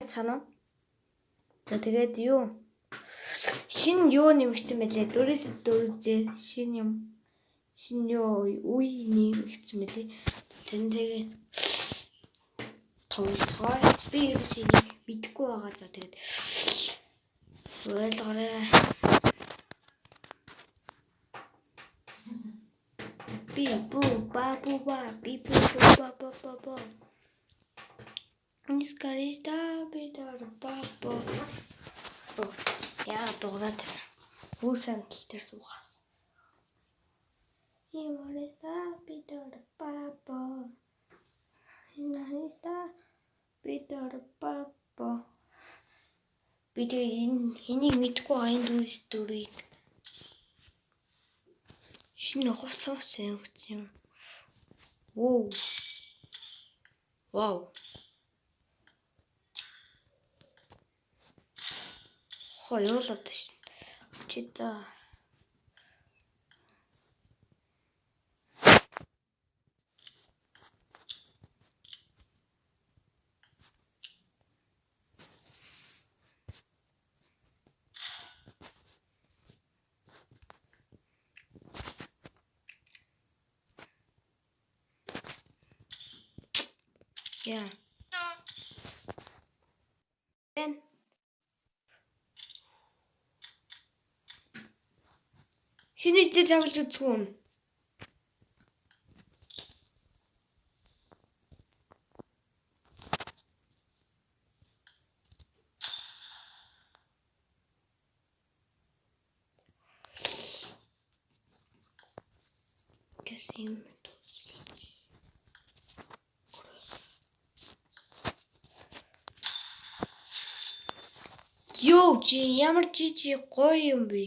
санаа. За тэгээд юу? Шинэ юу нэмэгдсэн байлээ? 4-4 шинэ юм. Шинэ юу үе нэмэгдсэн байлээ. Тэгээд тоглоцгоо. Би шинийг мэдэхгүй байгаа. За тэгээд ойлгоорой. Би бу ба би бу ба. Нискариста битэр баба. Яа дуурайд үүсэн тэлтэй суугаас. Нискариста битэр баба. Нискариста битэр баба. Би тэгээ энийг мэдгүй энэ дүрийг шинэ хувцас өгсөн юм. Вау. Хоёулаад шин. Чита. Yeah. Ben. Шинэ дээр тоглож үзгүй юм. Гэсэм. Юу чи ямар чи гоё юм бэ?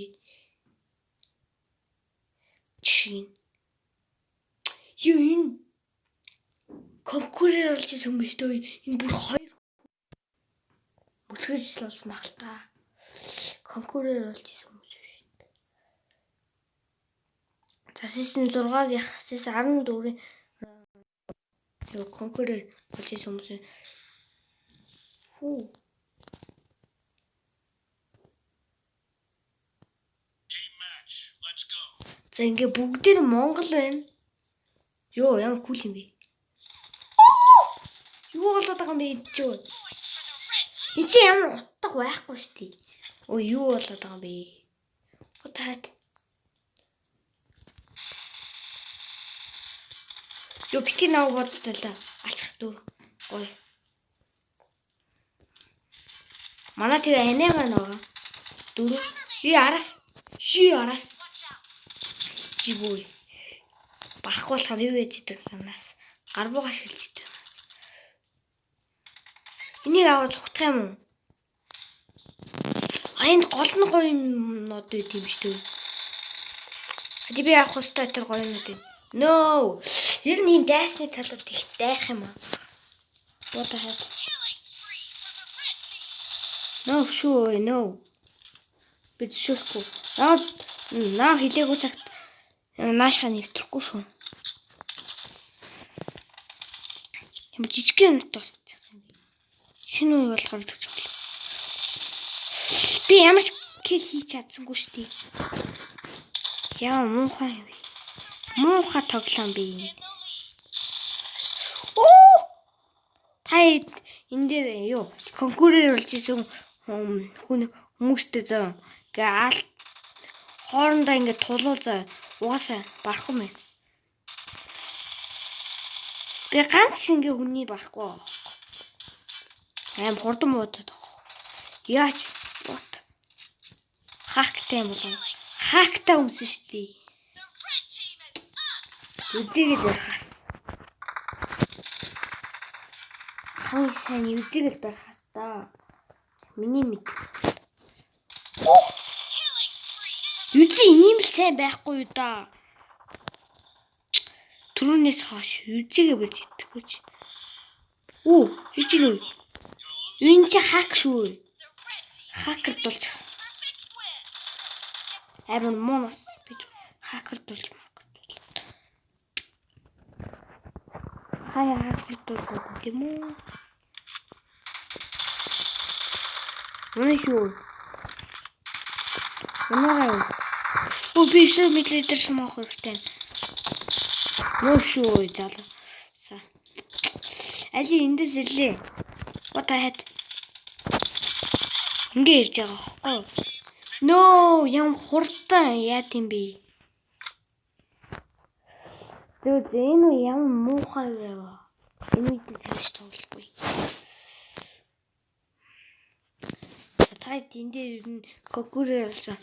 Чин. Юу энэ конкурент болж исэн юм биш үү? Энэ бүр хоёр бүлгэж болж магтаа. Конкурент болж исэн юм шүү дээ. За season 6-гийн season 14-ийн юу конкурент болж исэн юм шиг. За ингээ бүгдээр Монгол байна. Йоо ямар кул юм бэ? Юу болоод байгаа юм бэ энэ ч юу? Энэ чи ямар утга байхгүй шүү дээ. Өө юу болоод байгаа юм бэ? Утаад. Юу бити нав бодтолаа. Алчих дүү. Гоё. Манай тэгээ анаа байгаа. Дөрөв. Би араас. Жиггүй. Барахгүй юу яаж идэг санаас. Гарбуугаа шилж идэг санаас. Энийг аваад ухтах юм уу? Энд гол нь гоё юмнууд байт юм шүү дээ. Хadi би авах хөстэй тэр гоё юмнууд юм. No. Ер нь энэ дайсны талууд их дайх юм аа. What the heck? No, sure, no. Би зөвшөөрөхгүй. Наа хэлээгүй цагт наашаа нэвтрэхгүй шүү. Юм жижиг юм тусчихсан. Шинэ үе болохоор гэж байна. Би ямар ч кил хийж чадсангүй шүү дээ. Яа муухай юм бэ? Муухай тоглоом би. Хай энэ дээр юу конкурент болж исэн хүмүүстэй зав. Гээ хоорондоо ингээд тулуулзаа угаасаа барахгүй мэн. Би ганц ингээ хүний барахгүй. Хурдан муудаад. Яач what? Хактай юм болов. Хактай хүмүүс шүү дээ. Үзээгэл барихаас. Хой сайн үзээгэл барихаас та. Миний мэд. Үзээ ийм л сайн байхгүй юу да. Түрүүнээс хойш үзээгээ болж идэхгүй чи. Хийж нүү. Энэ чи хак шүү. Хакер дулчихсан. Амар монос би хакер дулж магадгүй. Хаяа хакер дулж юм уу? Унаа шүү. Унаа. Оо би 9 мл самах хэрэгтэй. Нөө шүү залуу. Али эндээс ирлээ. What I had. Ингээ ирж байгаа байхгүй. Нөө юм хурдан яа тийм бэ? Тэгвэл энэ үү ямар муухай вэ? Энэ үед тарьж тоглохгүй. Таад энэ дээр ер нь кокурээ болсон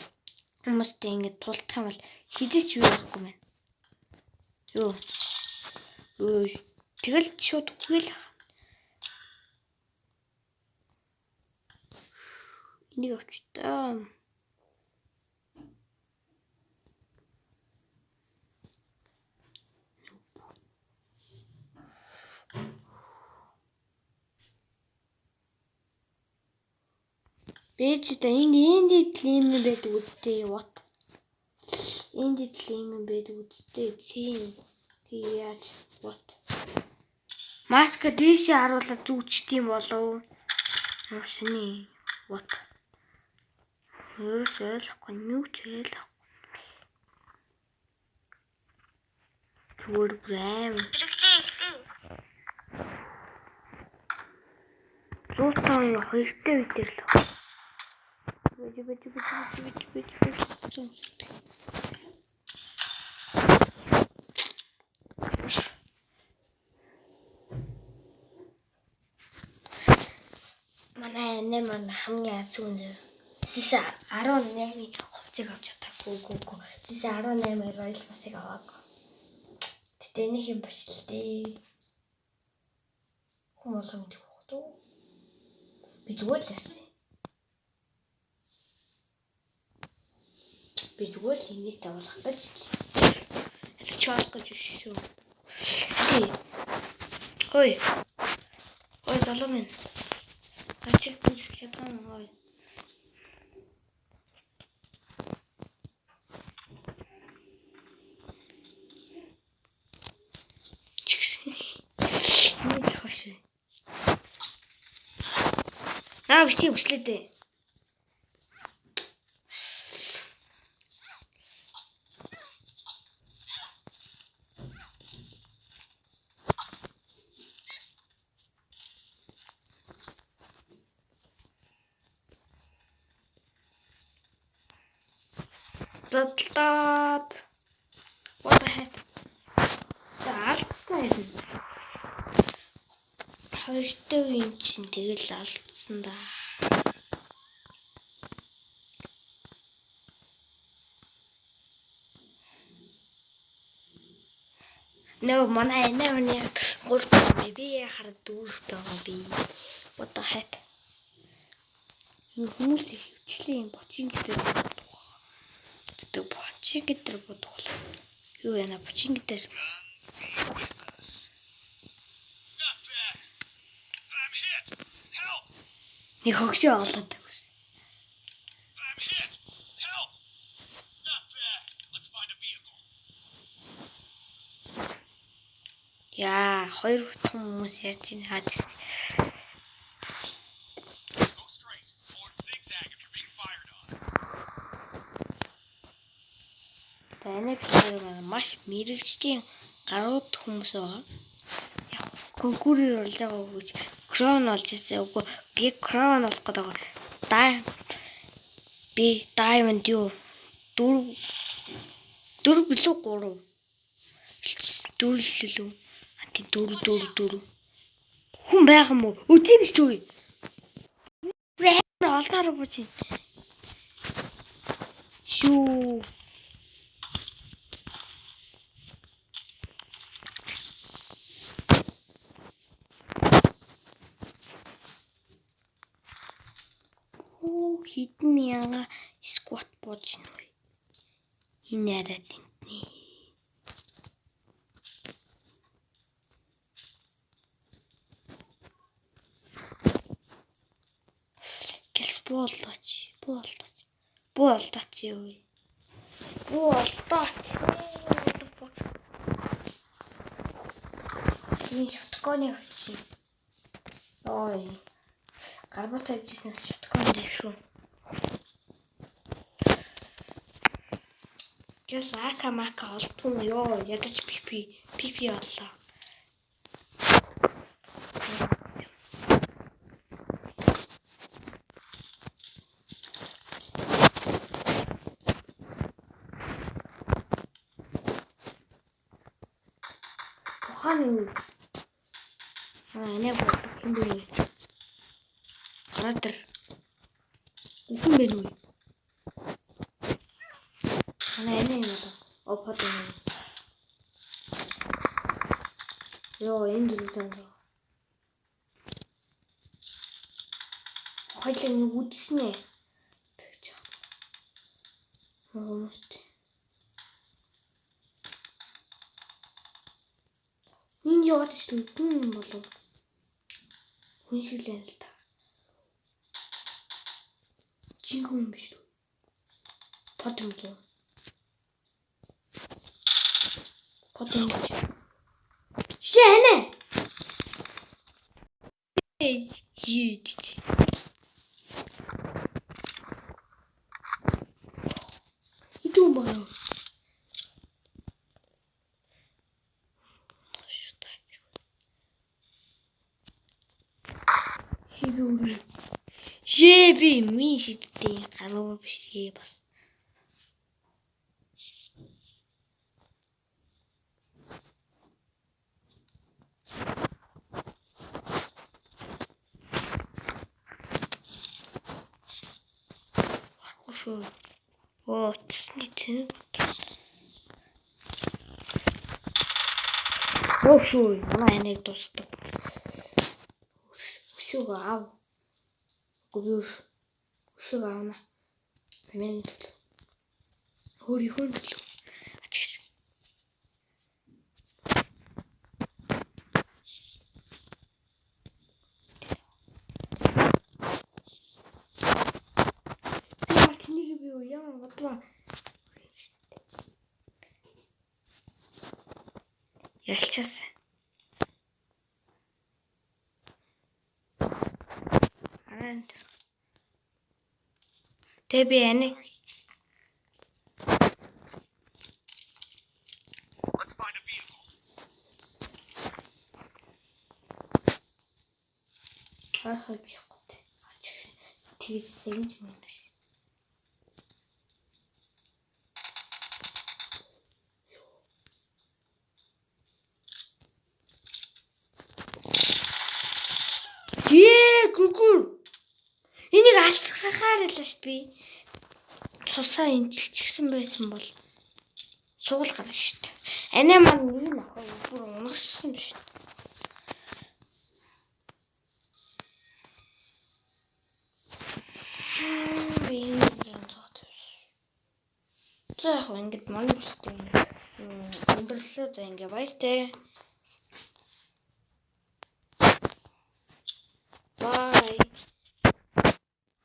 хүмүүстэй ингэ тулдах юм бол хизээч юу байхгүй мэн. Юу? Тэгэл шууд хүгээл. Энийг авчтаа. Бэж та энэ клим байдаг үстэй what? Энд клим байдаг үстэй тийм. Яаж what? Маска дэше харуулаад зүгчтiin болов. Юусны what? Юусэлхгүй юу ч хэлэхгүй. Зүгээр грэм. Зуутан хоёртой үдэр л. Манай нэмэр хамгийн зүүн сиса 18-ийн хувцыг авч чадахгүй. Сиса 18-ийн Royal Pass-ыг аваагүй. Тэгтээ энийх юм бач л дээ. Хүмүүс мэдэх байх уу? Би зүгээр л яасан. Би зүгээр л энийг тавуулах гэж хэлсэн. Чаалт гэж шүү. Ой. Ой залуу минь. Ачиг би чадсан ой. Нэг хашаа. Бити өслөө дээ. Задлаад. What the heck? Алдсан юм. Хоёртой юм чинь тэгэл алдсан да. No, манай нэрний гурт би хараад дүүртэй байгаа би. What the heck? Юу хүмүүс хөвчлээ юм бочин гэдэг. Тэг бочин гэдэг бодвол. Юу яна бочин гэдэг. Нэг хөгшөө олоод тагс. Яа, хоёр хүмүүс ярьж ин хаад. Танай бичлэг маш мэрэгчлийн гарууд хүмүүс байгаа. Яг конкурэр болж байгаа үгүй. Крон болж ирсэн үгүй. Би крон болох гэдэг байгаа. Би diamond юу? 4 билүү 3. 4 лүү. Анти 4. Хүн байгаа юм уу? Үгүй биш үү? Алдаар бууч. Шүү. Хитэн мянга сквот бууж нү. Энэ арай тэнтний. Гис болооч. Болооч юу. Энэ шотконы очи. Ой. Гарбар тавьжснаас шоткон дээр шүү. Гэс акамака олдгүй ёо ядаж пипи боллоо. Ухааны энэ бодох юм бэ? Гараатар үхэн бэ нү? Энэ юм байна. Опад юм. Ёо энэ дүрсэн. Хойлоо нэг үдснэ. Хүмүүст. Энэ яваад шүү дээ. Хүн болов. Хүн шиг л юм л та. Чи хүн биш үү? Под юм уу? Под юм. Шэнэ. Жид. Хитүү байгаа. Жеби ми шидтэй гарав биш бас. Акушо. Оо, тэсний чинь. Өшөө, манай нэг дуустав. Өшөө аав. Гүрс. Өшөө аавна. Миний өөрийнхөө төлөв. Ачиж. Тэнийг би яа бодлоо. Ялчаас. Аранд. Тэ би ани. Харахад яахгүй. Тэгээс сэгж мэнаш. Гүгүр. Энийг алцгахаар л шүү дээ. Цусаа инжилчихсэн байсан бол сугал гарна шүү дээ. Анаа маань юм ахаа бүр унагсан шүү дээ. За яг ингэж манай үстэй өндөрлөө за ингэ баяртай. Bye.